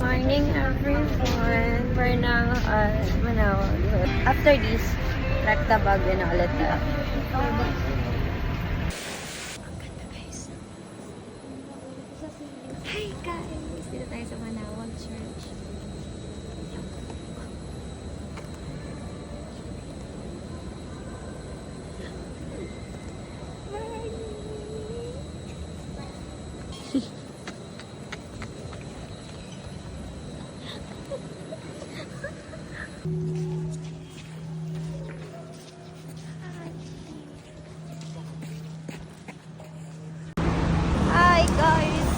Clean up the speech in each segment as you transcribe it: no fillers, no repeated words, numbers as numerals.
Morning everyone. We're now Manawag. After this, Recta Baguio na ulit. Ang ganda guys. Hi guys! Dito tayo sa Manawag Church. Hi guys!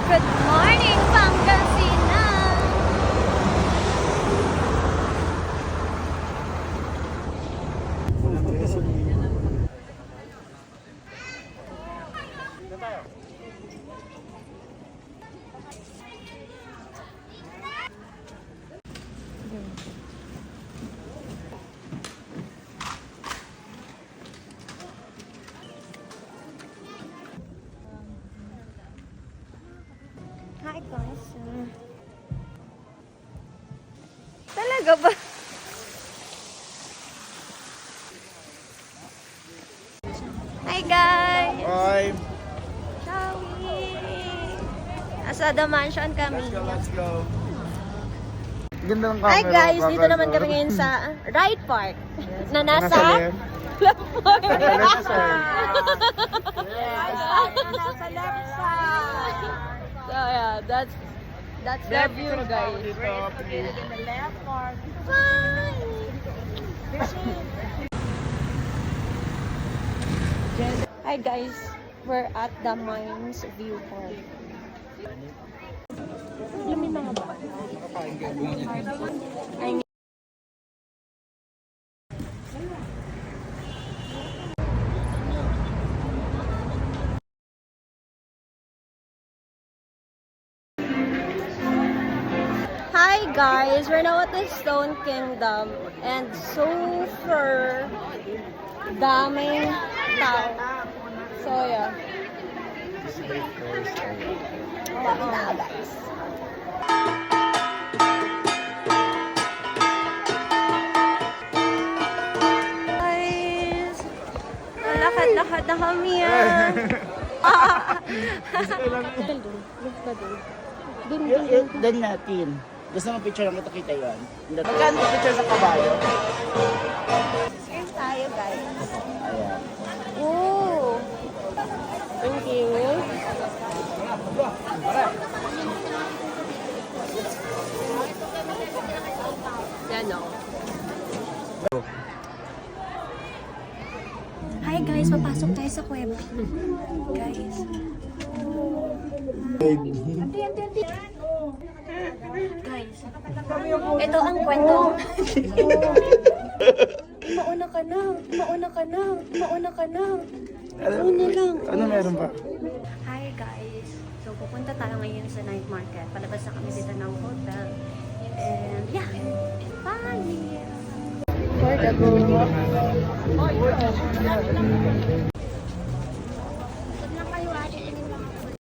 Good morning, Pangasinan! Hi guys! Talaga ba? Hi guys! Hi! Shawi! Nasa The Mansion kami. Let's go! Ganda ng camera. Hi guys! Dito naman kami ngayon sa Ride Park na nasa left park. Nasa side. Nasa left side. So yeah, that's the view guys. Bye! Hi guys, we're at the Mines View Point. Lamin mga ba? I mean, hi guys, we're now at the Stone Kingdom and super daming tao. So yeah. Daming tao guys. Guys, lakad-lakad na kami ah. Doon natin. Gusto mo picture lang kita yun. Magkano yung picture sa kabayo? Here's tayo guys. Ayan. Ooh. Thank you. Yan o. Hi guys, papasok tayo sa kuweba. Guys. Guys, ito ang kwento. Mauna ka na. Mauna ka na. Mauna ka na. Mauna lang. Ano meron pa? Hi guys. So pupunta tayo ngayon sa night market. Palabas na kami dito ng hotel. And yeah. Bye! For the go.